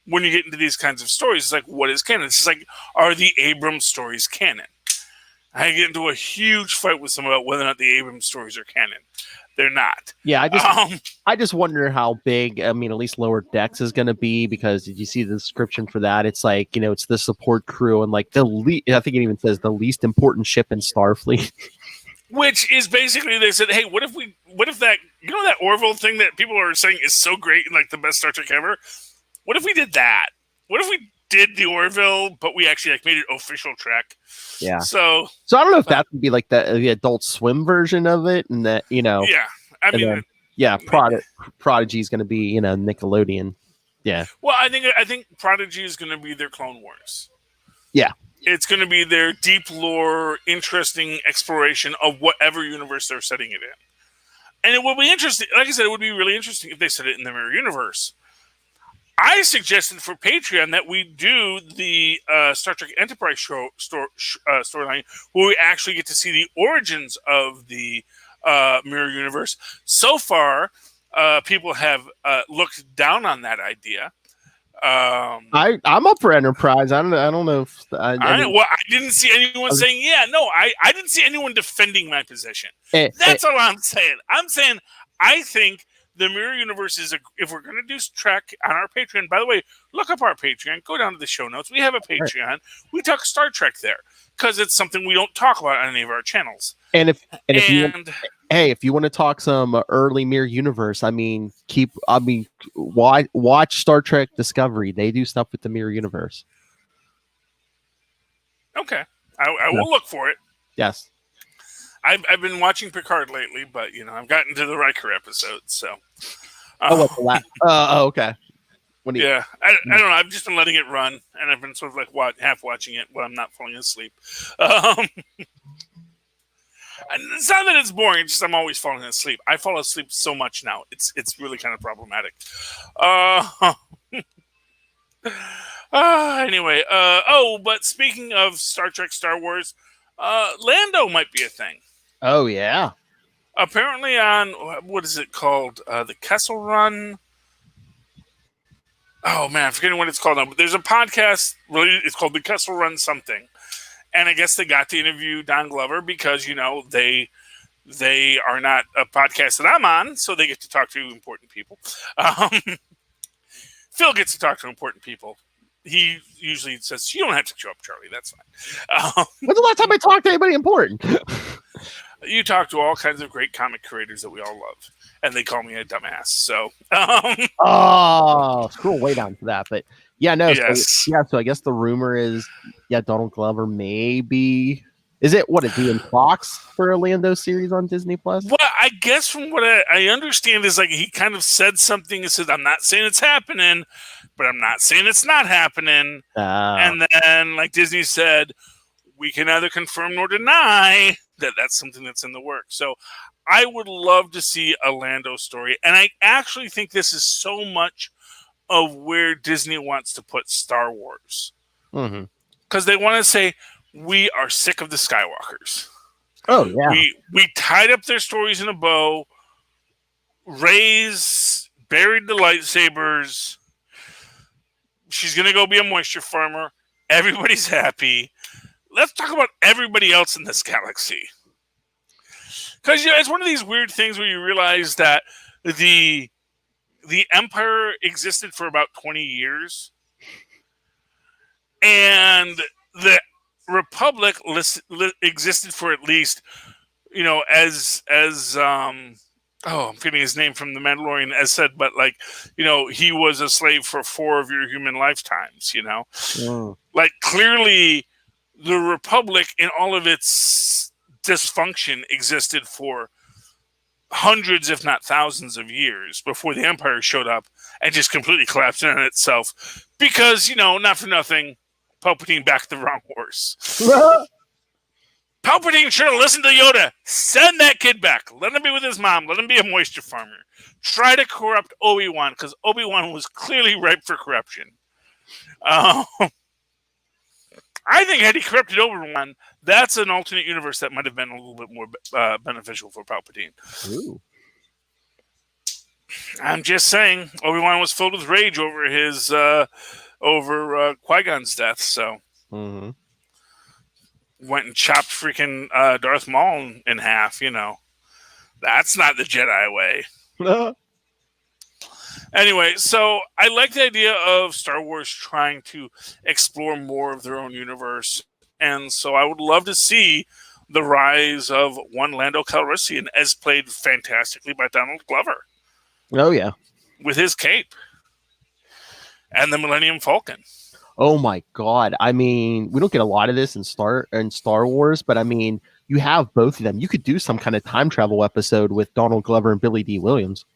S3: when you get into these kinds of stories, it's like, what is canon? It's just like, are the Abrams stories canon? I get into a huge fight with someone about whether or not the Abrams stories are canon. They're not.
S4: Yeah, I just wonder how big. I mean, at least Lower Decks is going to be, because did you see the description for that? It's like, it's the support crew and like I think it even says the least important ship in Starfleet.
S3: Which is basically, they said, hey, what if that, that Orville thing that people are saying is so great and like the best Star Trek ever? What if we did that? What if we did the Orville, but we actually like made it official Trek?
S4: Yeah.
S3: So
S4: I don't know if that would be like the Adult Swim version of it, and that
S3: Yeah, I mean,
S4: Prodigy is going to be Nickelodeon. Yeah.
S3: Well, I think Prodigy is going to be their Clone Wars.
S4: Yeah.
S3: It's going to be their deep lore, interesting exploration of whatever universe they're setting it in. And it will be interesting. Like I said, it would be really interesting if they set it in the Mirror Universe. I suggested for Patreon that we do the Star Trek Enterprise storyline, where we actually get to see the origins of the Mirror Universe. So far, people have looked down on that idea.
S4: I'm up for Enterprise. I don't know if
S3: I didn't see anyone saying yeah. No, I didn't see anyone defending my position. That's all I'm saying. I'm saying I think the Mirror Universe is if we're going to do Trek on our Patreon. By the way, look up our Patreon. Go down to the show notes. We have a Patreon. Right. We talk Star Trek there because it's something we don't talk about on any of our channels.
S4: And if you want to talk some early Mirror Universe, watch Star Trek Discovery. They do stuff with the Mirror Universe.
S3: Okay, I will look for it.
S4: Yes.
S3: I've been watching Picard lately, but I've gotten to the Riker episodes, so.
S4: Okay.
S3: I don't know. I've just been letting it run, and I've been sort of like half watching it while I'm not falling asleep. It's not that it's boring; it's just I'm always falling asleep. I fall asleep so much now; it's really kind of problematic. Anyway, but speaking of Star Trek, Star Wars, Lando might be a thing.
S4: Oh yeah.
S3: Apparently on what is it called? The Kessel Run. Oh man, I'm forgetting what it's called now. But there's a podcast. Really, it's called the Kessel Run something. And I guess they got to interview Don Glover because they are not a podcast that I'm on, so they get to talk to important people. Phil gets to talk to important people. He usually says, "You don't have to show up, Charlie. That's fine."
S4: When's the last time I talked to anybody important?
S3: You talk to all kinds of great comic creators that we all love, and they call me a dumbass. So,
S4: scroll way down to that, but. Yeah, no.
S3: Yes.
S4: So I guess the rumor is, Donald Glover maybe. Is it in Fox for a Lando series on Disney Plus?
S3: Well, I guess from what I understand is like he kind of said something and said, "I'm not saying it's happening, but I'm not saying it's not happening." And then, like Disney said, we can neither confirm nor deny that that's something that's in the works. So I would love to see a Lando story, and I actually think this is so much of where Disney wants to put Star Wars. Because they want to say, we are sick of the Skywalkers.
S4: Oh, yeah.
S3: We tied up their stories in a bow. Rey's buried the lightsabers. She's going to go be a moisture farmer. Everybody's happy. Let's talk about everybody else in this galaxy. Because it's one of these weird things where you realize that the Empire existed for about 20 years, and the Republic existed for at least, as I'm getting his name from The Mandalorian, as said, but he was a slave for 4 of your human lifetimes, Like, clearly, the Republic, in all of its dysfunction, existed for hundreds, if not thousands of years before the Empire showed up and just completely collapsed in on itself. Because, not for nothing, Palpatine backed the wrong horse. Palpatine should have listened to Yoda. Send that kid back. Let him be with his mom. Let him be a moisture farmer. Try to corrupt Obi-Wan, because Obi-Wan was clearly ripe for corruption. I think had he corrupted Obi-Wan, that's an alternate universe that might have been a little bit more beneficial for Palpatine.
S4: Ooh.
S3: I'm just saying, Obi-Wan was filled with rage over his Qui-Gon's death, so went and chopped freaking Darth Maul in half. That's not the Jedi way. Anyway, so I like the idea of Star Wars trying to explore more of their own universe, and so I would love to see the rise of one Lando Calrissian, as played fantastically by Donald Glover.
S4: Oh yeah,
S3: with his cape and the Millennium Falcon.
S4: Oh my God! I mean, we don't get a lot of this in Star Wars, but I mean, you have both of them. You could do some kind of time travel episode with Donald Glover and Billy D. Williams.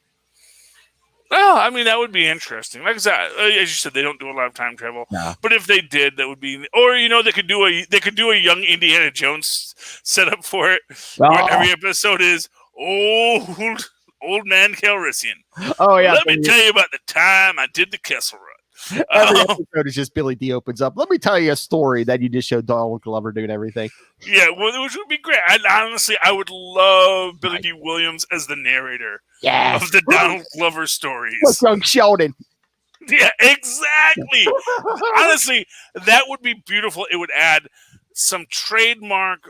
S3: Well, I mean, that would be interesting. Like I said, as you said, they don't do a lot of time travel.
S4: No.
S3: But if they did, that would be, or they could do a young Indiana Jones setup for it, where every episode is old man Calrissian.
S4: Oh yeah.
S3: Let me tell you about the time I did the Kessel Run.
S4: Every episode is just Billy D opens up. Let me tell you a story that you just showed Donald Glover doing everything.
S3: Yeah, which would be great. I would love Billy D. Williams as the narrator of the Donald Glover stories.
S4: What's young Sheldon?
S3: Yeah, exactly. Honestly, that would be beautiful. It would add some trademark,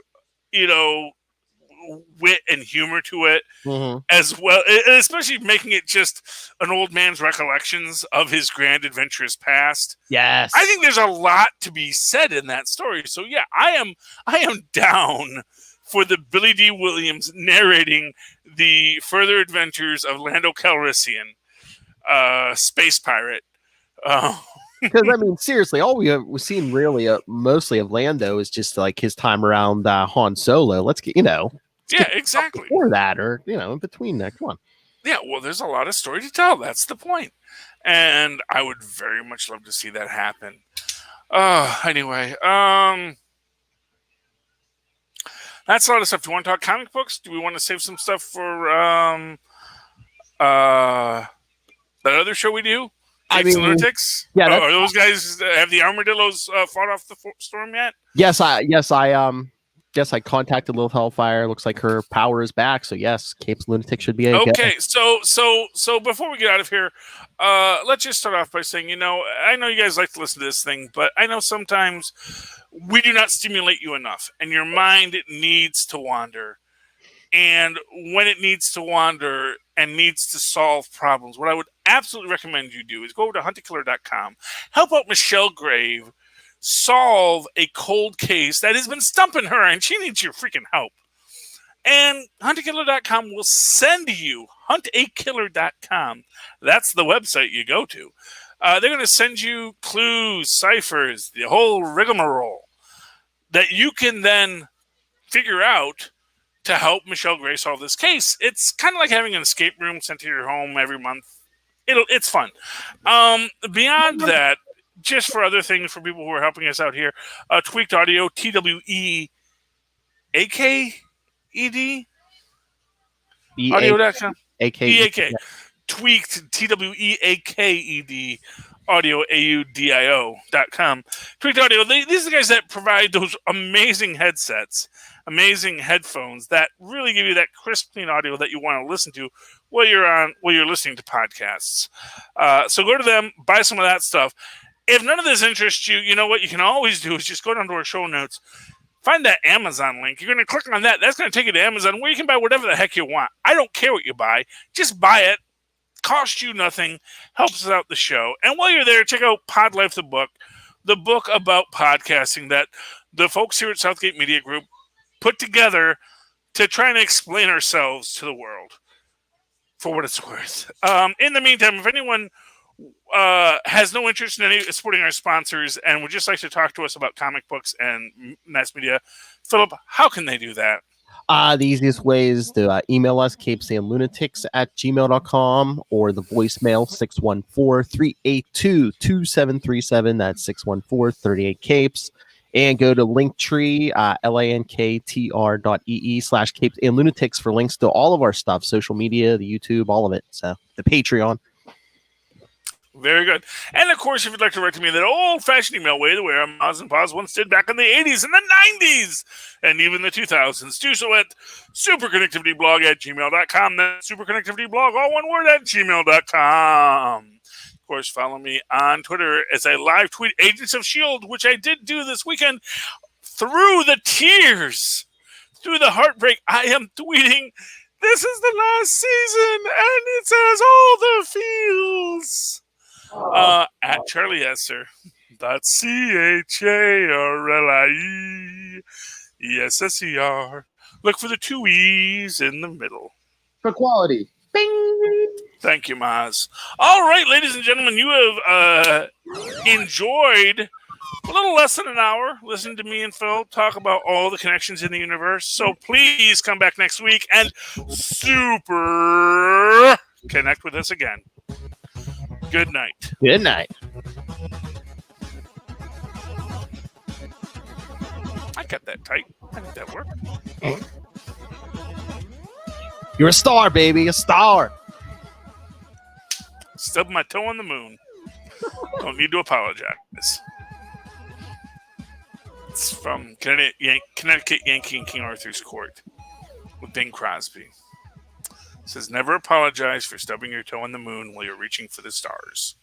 S3: wit and humor to it as well, especially making it just an old man's recollections of his grand adventurous past.
S4: Yes,
S3: I think there's a lot to be said in that story. So yeah, I am down for the Billy D. Williams narrating the further adventures of Lando Calrissian, space pirate.
S4: Because I mean, seriously, all we've seen really mostly of Lando is just like his time around Han Solo. Let's get
S3: Yeah, exactly.
S4: Before that, or in between that. Come on.
S3: Yeah, well, there's a lot of story to tell. That's the point, and I would very much love to see that happen. Anyway, that's a lot of stuff. Do you want to talk comic books? Do we want to save some stuff for that other show we do? Capes
S4: yeah.
S3: Are those guys have the armadillos fought off the storm yet?
S4: Yes, I contacted Lilith Hellfire. Looks like her power is back. So yes, Capes Lunatic should be
S3: okay. So before we get out of here, let's just start off by saying, I know you guys like to listen to this thing, but I know sometimes we do not stimulate you enough, and your mind needs to wander. And when it needs to wander and needs to solve problems, what I would absolutely recommend you do is go to huntingkiller.com, help out Michelle Grave solve a cold case that has been stumping her, and she needs your freaking help. And huntakiller.com will send you, huntakiller.com, that's the website you go to. They're going to send you clues, ciphers, the whole rigmarole that you can then figure out to help Michelle Gray solve this case. It's kind of like having an escape room sent to your home every month. It's fun. Beyond that, just for other things for people who are helping us out here, Tweaked Audio, TWEAKED, audio.com. EAK. Tweaked, TWEAKED, audio, AUDIO.com. Tweaked Audio, these are the guys that provide those amazing headsets, amazing headphones that really give you that crisp, clean audio that you want to listen to while you're listening to podcasts. So go to them, buy some of that stuff. If none of this interests you, you know what you can always do is just go down to our show notes, find that Amazon link. You're going to click on that. That's going to take you to Amazon where you can buy whatever the heck you want. I don't care what you buy. Just buy it. Costs you nothing. Helps us out the show. And while you're there, check out Pod Life, the book about podcasting that the folks here at Southgate Media Group put together to try and explain ourselves to the world. for what it's worth. In the meantime, if anyone has no interest in supporting our sponsors and would just like to talk to us about comic books and mass media, Philip, how can they do that?
S4: The easiest way is to email us, capesandlunatics@gmail.com, or the voicemail 614-382-2737. That's 614-38-CAPES. And go to Linktree, linktr.ee/capesandlunatics for links to all of our stuff, social media, the YouTube, all of it. So the Patreon.
S3: Very good. And of course, if you'd like to write to me that old-fashioned email way, the way our Moz and Paz once did back in the 80s and the 90s, and even the 2000s, do so at superconnectivityblog@gmail.com. That's superconnectivityblog, all one word, at gmail.com. Of course, follow me on Twitter as I live tweet Agents of S.H.I.E.L.D., which I did do this weekend. Through the tears, through the heartbreak, I am tweeting, this is the last season, and it says all the feels. At Charlie Esser. CharlieEsser. Look for the 2 E's in the middle.
S1: For quality. Bing!
S3: Thank you, Maz. All right, ladies and gentlemen, you have enjoyed a little less than an hour listening to me and Phil talk about all the connections in the universe. So please come back next week and super connect with us again. Good night.
S4: Good night.
S3: I got that tight. I think that worked.
S4: You're a star, baby. A star.
S3: Stub my toe on the moon. Don't need to apologize. It's from Connecticut Yankee and King Arthur's Court with Bing Crosby. It says, never apologize for stubbing your toe on the moon while you're reaching for the stars.